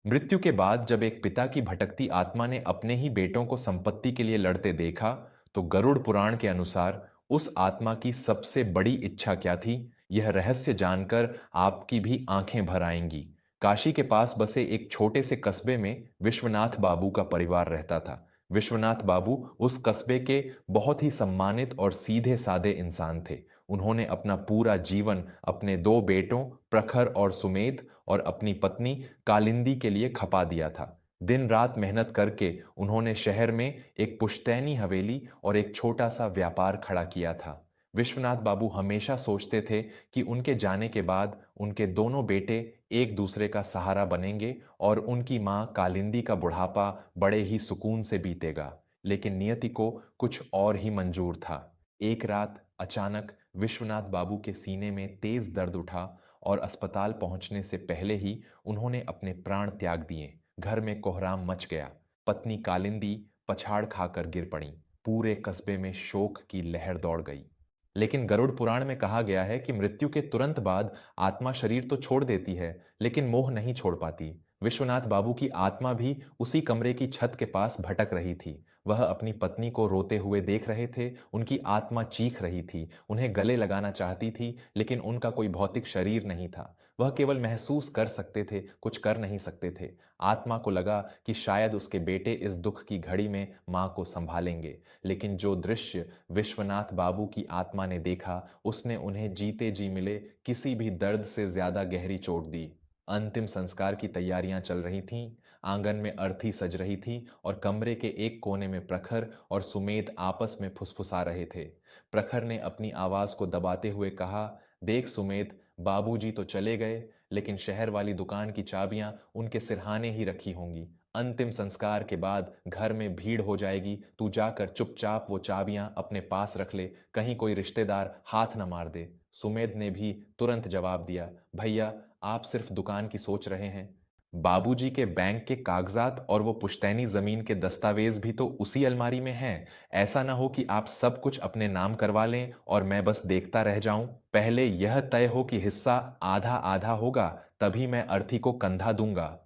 मृत्यु के बाद जब एक पिता की भटकती आत्मा ने अपने ही बेटों को संपत्ति के लिए लड़ते देखा, तो गरुड़ पुराण के अनुसार उस आत्मा की सबसे बड़ी इच्छा क्या थी, यह रहस्य जानकर आपकी भी आंखें भर आएंगी। काशी के पास बसे एक छोटे से कस्बे में विश्वनाथ बाबू का परिवार रहता था। विश्वनाथ बाबू उस कस्बे के बहुत ही सम्मानित और सीधे साधे इंसान थे। उन्होंने अपना पूरा जीवन अपने दो बेटों प्रखर और सुमेध और अपनी पत्नी कालिंदी के लिए खपा दिया था। दिन रात मेहनत करके उन्होंने शहर में एक पुश्तैनी हवेली और एक छोटा सा व्यापार खड़ा किया था। विश्वनाथ बाबू हमेशा सोचते थे कि उनके जाने के बाद उनके दोनों बेटे एक दूसरे का सहारा बनेंगे और उनकी मां कालिंदी का बुढ़ापा बड़े ही सुकून से बीतेगा। लेकिन नियति को कुछ और ही मंजूर था। एक रात अचानक विश्वनाथ बाबू के सीने में तेज दर्द उठा और अस्पताल पहुंचने से पहले ही उन्होंने अपने प्राण त्याग दिए। घर में कोहराम मच गया। पत्नी कालिंदी पछाड़ खाकर गिर पड़ी। पूरे कस्बे में शोक की लहर दौड़ गई। लेकिन गरुड़ पुराण में कहा गया है कि मृत्यु के तुरंत बाद आत्मा शरीर तो छोड़ देती है, लेकिन मोह नहीं छोड़ पाती। विश्वनाथ बाबू की आत्मा भी उसी कमरे की छत के पास भटक रही थी। वह अपनी पत्नी को रोते हुए देख रहे थे। उनकी आत्मा चीख रही थी, उन्हें गले लगाना चाहती थी, लेकिन उनका कोई भौतिक शरीर नहीं था। वह केवल महसूस कर सकते थे, कुछ कर नहीं सकते थे। आत्मा को लगा कि शायद उसके बेटे इस दुख की घड़ी में मां को संभालेंगे। लेकिन जो दृश्य विश्वनाथ बाबू की आत्मा ने देखा, उसने उन्हें जीते जी मिले किसी भी दर्द से ज्यादा गहरी चोट दी। अंतिम संस्कार की तैयारियां चल रही थीं। आंगन में अर्थी सज रही थी और कमरे के एक कोने में प्रखर और सुमेध आपस में फुसफुसा रहे थे। प्रखर ने अपनी आवाज को दबाते हुए कहा, देख सुमेध, बाबूजी तो चले गए, लेकिन शहर वाली दुकान की चाबियां उनके सिरहाने ही रखी होंगी। अंतिम संस्कार के बाद घर में भीड़ हो जाएगी, तू जाकर चुपचाप वो चाबियां अपने पास रख ले, कहीं कोई रिश्तेदार हाथ न मार दे। सुमेध ने भी तुरंत जवाब दिया, भैया, आप सिर्फ दुकान की सोच रहे हैं। बाबूजी के बैंक के कागजात और वो पुश्तैनी जमीन के दस्तावेज भी तो उसी अलमारी में हैं। ऐसा ना हो कि आप सब कुछ अपने नाम करवा लें और मैं बस देखता रह जाऊं। पहले यह तय हो कि हिस्सा आधा आधा होगा, तभी मैं अर्थी को कंधा दूंगा।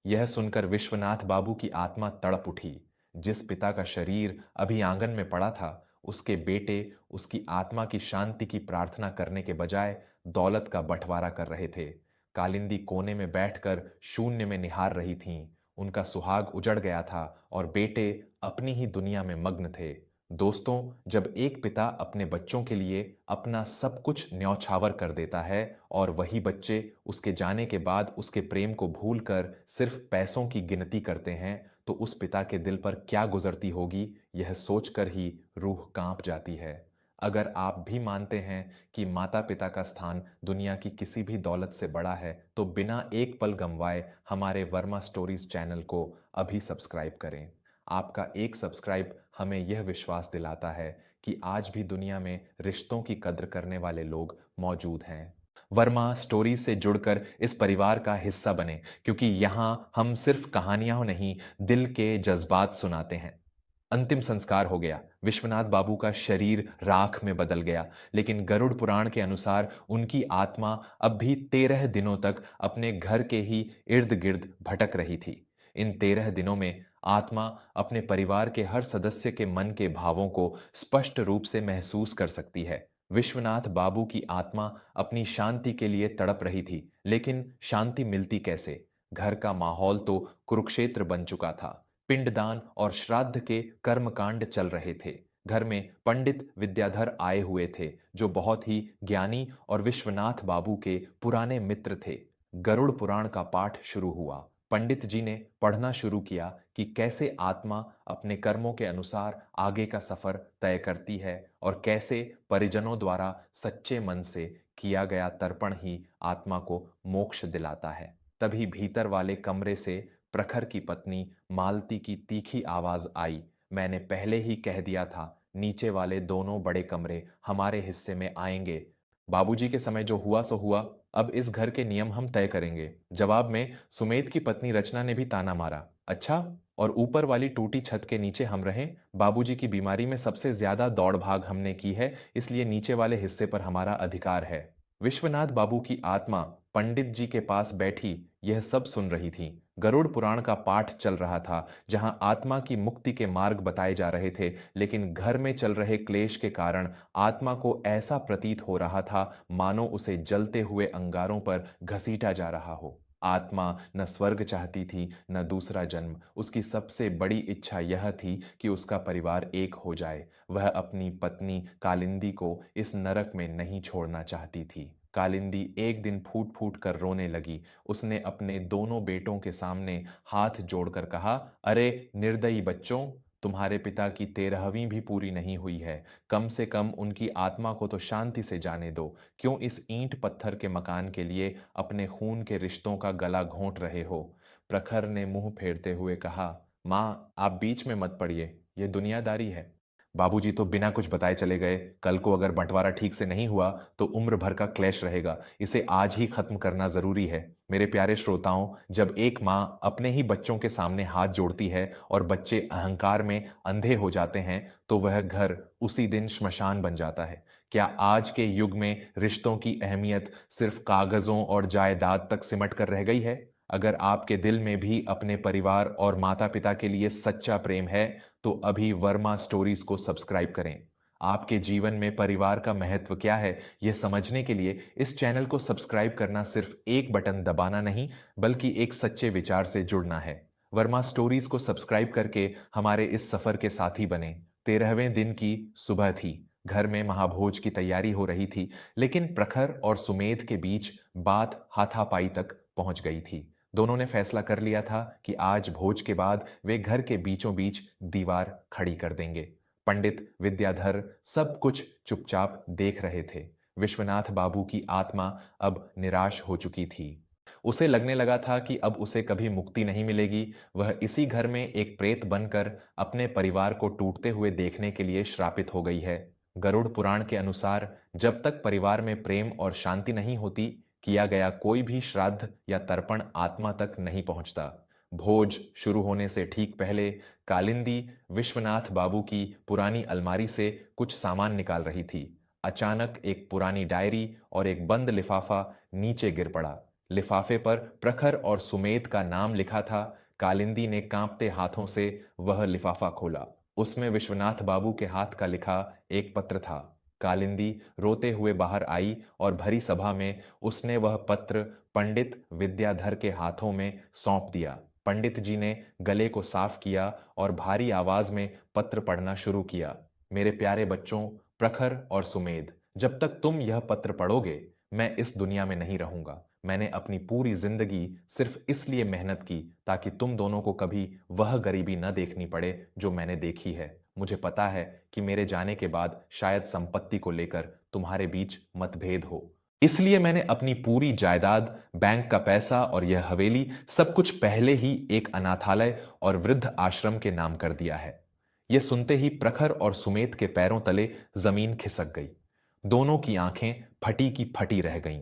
यह सुनकर विश्वनाथ बाबू की आत्मा तड़प उठी। जिस पिता का शरीर अभी आंगन में पड़ा था, उसके बेटे उसकी आत्मा की शांति की प्रार्थना करने के बजाय दौलत का बंटवारा कर रहे थे। कालिंदी कोने में बैठकर शून्य में निहार रही थीं। उनका सुहाग उजड़ गया था और बेटे अपनी ही दुनिया में मग्न थे। दोस्तों, जब एक पिता अपने बच्चों के लिए अपना सब कुछ न्यौछावर कर देता है और वही बच्चे उसके जाने के बाद उसके प्रेम को भूलकर सिर्फ पैसों की गिनती करते हैं, तो उस पिता के दिल पर क्या गुजरती होगी, यह सोचकर ही रूह कांप जाती है। अगर आप भी मानते हैं कि माता पिता का स्थान दुनिया की किसी भी दौलत से बड़ा है, तो बिना एक पल गंवाए हमारे वर्मा स्टोरीज चैनल को अभी सब्सक्राइब करें। आपका एक सब्सक्राइब हमें यह विश्वास दिलाता है कि आज भी दुनिया में रिश्तों की कद्र करने वाले लोग मौजूद हैं। वर्मा स्टोरीज से जुड़कर इस परिवार का हिस्सा बने, क्योंकि यहाँ हम सिर्फ कहानियां नहीं, दिल के जज्बात सुनाते हैं। अंतिम संस्कार हो गया। विश्वनाथ बाबू का शरीर राख में बदल गया, लेकिन गरुड़ पुराण के अनुसार उनकी आत्मा अब भी 13 दिनों तक अपने घर के ही इर्द गिर्द भटक रही थी। इन 13 दिनों में आत्मा अपने परिवार के हर सदस्य के मन के भावों को स्पष्ट रूप से महसूस कर सकती है। विश्वनाथ बाबू की आत्मा अपनी शांति के लिए तड़प रही थी, लेकिन शांति मिलती कैसे? घर का माहौल तो कुरुक्षेत्र बन चुका था। पिंडदान और श्राद्ध के कर्मकांड चल रहे थे। घर में पंडित विद्याधर आए हुए थे, जो बहुत ही ज्ञानी और विश्वनाथ बाबू के पुराने मित्र थे। गरुड़ पुराण का पाठ शुरू हुआ। पंडित जी ने पढ़ना शुरू किया कि कैसे आत्मा अपने कर्मों के अनुसार आगे का सफर तय करती है और कैसे परिजनों द्वारा सच्चे मन से किया गया तर्पण ही आत्मा को मोक्ष दिलाता है। तभी भीतर वाले कमरे से प्रखर की पत्नी मालती की तीखी आवाज आई, मैंने पहले ही कह दिया था, नीचे वाले दोनों बड़े कमरे हमारे हिस्से में आएंगे। बाबूजी के समय जो हुआ सो हुआ, अब इस घर के नियम हम तय करेंगे। जवाब में सुमेध की पत्नी रचना ने भी ताना मारा, अच्छा, और ऊपर वाली टूटी छत के नीचे हम रहें? बाबूजी की बीमारी में सबसे ज्यादा दौड़ भाग हमने की है, इसलिए नीचे वाले हिस्से पर हमारा अधिकार है। विश्वनाथ बाबू की आत्मा पंडित जी के पास बैठी यह सब सुन रही थी। गरुड़ पुराण का पाठ चल रहा था, जहां आत्मा की मुक्ति के मार्ग बताए जा रहे थे, लेकिन घर में चल रहे क्लेश के कारण आत्मा को ऐसा प्रतीत हो रहा था मानो उसे जलते हुए अंगारों पर घसीटा जा रहा हो। आत्मा न स्वर्ग चाहती थी न दूसरा जन्म। उसकी सबसे बड़ी इच्छा यह थी कि उसका परिवार एक हो जाए। वह अपनी पत्नी कालिंदी को इस नरक में नहीं छोड़ना चाहती थी। कालिंदी एक दिन फूट फूट कर रोने लगी। उसने अपने दोनों बेटों के सामने हाथ जोड़कर कहा, अरे निर्दयी बच्चों, तुम्हारे पिता की 13वीं भी पूरी नहीं हुई है। कम से कम उनकी आत्मा को तो शांति से जाने दो। क्यों इस ईंट पत्थर के मकान के लिए अपने खून के रिश्तों का गला घोंट रहे हो? प्रखर ने मुंह फेरते हुए कहा, माँ, आप बीच में मत पड़िए, ये दुनियादारी है। बाबूजी तो बिना कुछ बताए चले गए। कल को अगर बंटवारा ठीक से नहीं हुआ तो उम्र भर का क्लेश रहेगा। इसे आज ही खत्म करना जरूरी है। मेरे प्यारे श्रोताओं, जब एक माँ अपने ही बच्चों के सामने हाथ जोड़ती है और बच्चे अहंकार में अंधे हो जाते हैं, तो वह घर उसी दिन श्मशान बन जाता है। क्या आज के युग में रिश्तों की अहमियत सिर्फ कागजों और जायदाद तक सिमट कर रह गई है? अगर आपके दिल में भी अपने परिवार और माता पिता के लिए सच्चा प्रेम है, तो अभी वर्मा स्टोरीज को सब्सक्राइब करें। आपके जीवन में परिवार का महत्व क्या है, यह समझने के लिए इस चैनल को सब्सक्राइब करना सिर्फ एक बटन दबाना नहीं, बल्कि एक सच्चे विचार से जुड़ना है। वर्मा स्टोरीज को सब्सक्राइब करके हमारे इस सफर के साथी बने। 13वें दिन की सुबह थी। घर में महाभोज की तैयारी हो रही थी, लेकिन प्रखर और सुमेध के बीच बात हाथापाई तक पहुंच गई थी। दोनों ने फैसला कर लिया था कि आज भोज के बाद वे घर के बीचों बीच दीवार खड़ी कर देंगे। पंडित विद्याधर सब कुछ चुपचाप देख रहे थे। विश्वनाथ बाबू की आत्मा अब निराश हो चुकी थी। उसे लगने लगा था कि अब उसे कभी मुक्ति नहीं मिलेगी। वह इसी घर में एक प्रेत बनकर अपने परिवार को टूटते हुए देखने के लिए श्रापित हो गई है। गरुड़ पुराण के अनुसार जब तक परिवार में प्रेम और शांति नहीं होती, किया गया कोई भी श्राद्ध या तर्पण आत्मा तक नहीं पहुंचता। भोज शुरू होने से ठीक पहले कालिंदी विश्वनाथ बाबू की पुरानी अलमारी से कुछ सामान निकाल रही थी। अचानक एक पुरानी डायरी और एक बंद लिफाफा नीचे गिर पड़ा। लिफाफे पर प्रखर और सुमेध का नाम लिखा था। कालिंदी ने कांपते हाथों से वह लिफाफा खोला। उसमें विश्वनाथ बाबू के हाथ का लिखा एक पत्र था। कालिंदी रोते हुए बाहर आई और भरी सभा में उसने वह पत्र पंडित विद्याधर के हाथों में सौंप दिया। पंडित जी ने गले को साफ किया और भारी आवाज में पत्र पढ़ना शुरू किया। मेरे प्यारे बच्चों, प्रखर और सुमेध, जब तक तुम यह पत्र पढ़ोगे, मैं इस दुनिया में नहीं रहूंगा। मैंने अपनी पूरी जिंदगी सिर्फ इसलिए मेहनत की ताकि तुम दोनों को कभी वह गरीबी न देखनी पड़े जो मैंने देखी है। मुझे पता है कि मेरे जाने के बाद शायद संपत्ति को लेकर तुम्हारे बीच मतभेद हो। इसलिए मैंने अपनी पूरी जायदाद, बैंक का पैसा और यह हवेली सब कुछ पहले ही एक अनाथालय और वृद्ध आश्रम के नाम कर दिया है। यह सुनते ही प्रखर और सुमेध के पैरों तले जमीन खिसक गई। दोनों की आंखें फटी की फटी रह गईं।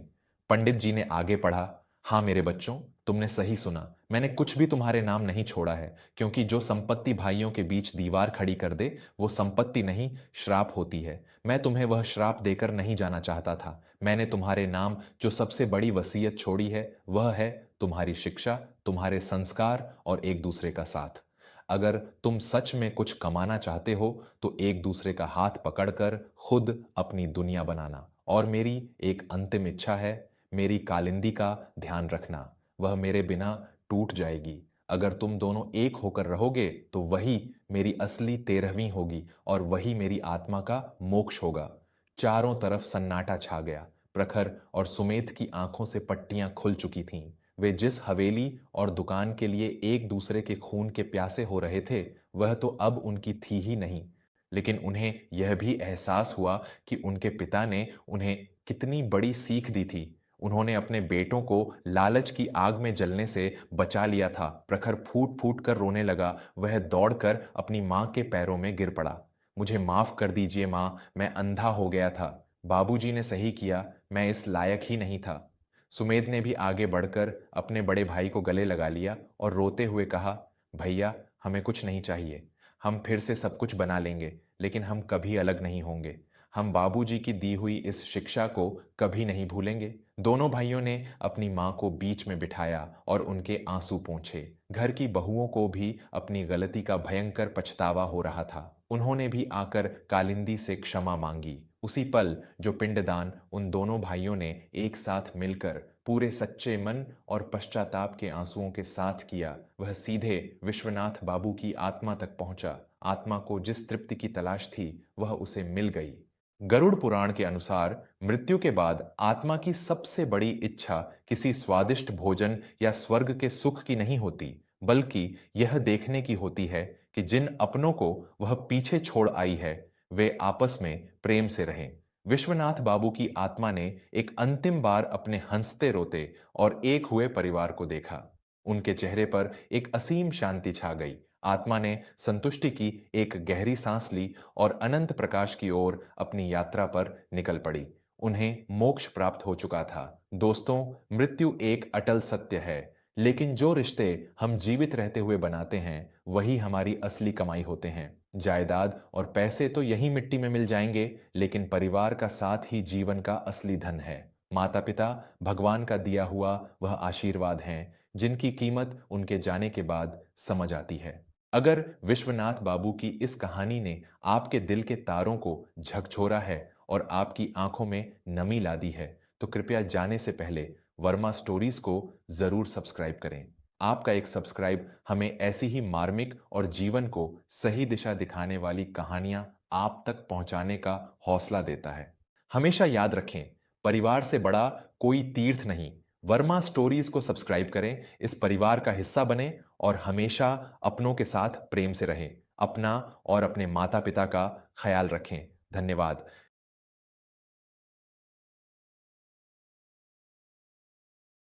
पंडित जी ने आगे पढ़ा, हाँ मेरे बच्चों, तुमने सही सुना। मैंने कुछ भी तुम्हारे नाम नहीं छोड़ा है, क्योंकि जो संपत्ति भाइयों के बीच दीवार खड़ी कर दे, वो संपत्ति नहीं, श्राप होती है। मैं तुम्हें वह श्राप देकर नहीं जाना चाहता था। मैंने तुम्हारे नाम जो सबसे बड़ी वसीयत छोड़ी है, वह है तुम्हारी शिक्षा, तुम्हारे संस्कार और एक दूसरे का साथ। अगर तुम सच में कुछ कमाना चाहते हो, तो एक दूसरे का हाथ पकड़कर खुद अपनी दुनिया बनाना। और मेरी एक अंतिम इच्छा है, मेरी कालिंदी का ध्यान रखना। वह मेरे बिना टूट जाएगी। अगर तुम दोनों एक होकर रहोगे, तो वही मेरी असली 13वीं होगी और वही मेरी आत्मा का मोक्ष होगा। चारों तरफ सन्नाटा छा गया। प्रखर और सुमेध की आंखों से पट्टियां खुल चुकी थीं। वे जिस हवेली और दुकान के लिए एक दूसरे के खून के प्यासे हो रहे थे, वह तो अब उनकी थी ही नहीं। लेकिन उन्हें यह भी एहसास हुआ कि उनके पिता ने उन्हें कितनी बड़ी सीख दी थी। उन्होंने अपने बेटों को लालच की आग में जलने से बचा लिया था। प्रखर फूट फूट कर रोने लगा। वह दौड़कर अपनी मां के पैरों में गिर पड़ा। मुझे माफ कर दीजिए मां, मैं अंधा हो गया था। बाबूजी ने सही किया, मैं इस लायक ही नहीं था। सुमेध ने भी आगे बढ़कर अपने बड़े भाई को गले लगा लिया और रोते हुए कहा, भैया, हमें कुछ नहीं चाहिए। हम फिर से सब कुछ बना लेंगे, लेकिन हम कभी अलग नहीं होंगे। हम बाबूजी की दी हुई इस शिक्षा को कभी नहीं भूलेंगे। दोनों भाइयों ने अपनी माँ को बीच में बिठाया और उनके आंसू पोंछे। घर की बहुओं को भी अपनी गलती का भयंकर पछतावा हो रहा था। उन्होंने भी आकर कालिंदी से क्षमा मांगी। उसी पल जो पिंडदान उन दोनों भाइयों ने एक साथ मिलकर पूरे सच्चे मन और पश्चाताप के आंसुओं के साथ किया, वह सीधे विश्वनाथ बाबू की आत्मा तक पहुंचा। आत्मा को जिस तृप्ति की तलाश थी, वह उसे मिल गई। गरुड़ पुराण के अनुसार मृत्यु के बाद आत्मा की सबसे बड़ी इच्छा किसी स्वादिष्ट भोजन या स्वर्ग के सुख की नहीं होती, बल्कि यह देखने की होती है कि जिन अपनों को वह पीछे छोड़ आई है, वे आपस में प्रेम से रहें। विश्वनाथ बाबू की आत्मा ने एक अंतिम बार अपने हंसते रोते और एक हुए परिवार को देखा। उनके चेहरे पर एक असीम शांति छा गई। आत्मा ने संतुष्टि की एक गहरी सांस ली और अनंत प्रकाश की ओर अपनी यात्रा पर निकल पड़ी। उन्हें मोक्ष प्राप्त हो चुका था। दोस्तों, मृत्यु एक अटल सत्य है, लेकिन जो रिश्ते हम जीवित रहते हुए बनाते हैं, वही हमारी असली कमाई होते हैं। जायदाद और पैसे तो यही मिट्टी में मिल जाएंगे, लेकिन परिवार का साथ ही जीवन का असली धन है। माता पिता भगवान का दिया हुआ वह आशीर्वाद हैं, जिनकी कीमत उनके जाने के बाद समझ आती है। अगर विश्वनाथ बाबू की इस कहानी ने आपके दिल के तारों को झकझोरा है और आपकी आंखों में नमी ला दी है, तो कृपया जाने से पहले वर्मा स्टोरीज को जरूर सब्सक्राइब करें। आपका एक सब्सक्राइब हमें ऐसी ही मार्मिक और जीवन को सही दिशा दिखाने वाली कहानियां आप तक पहुंचाने का हौसला देता है। हमेशा याद रखें, परिवार से बड़ा कोई तीर्थ नहीं। वर्मा स्टोरीज को सब्सक्राइब करें, इस परिवार का हिस्सा बने और हमेशा अपनों के साथ प्रेम से रहें। अपना और अपने माता पिता का ख्याल रखें। धन्यवाद।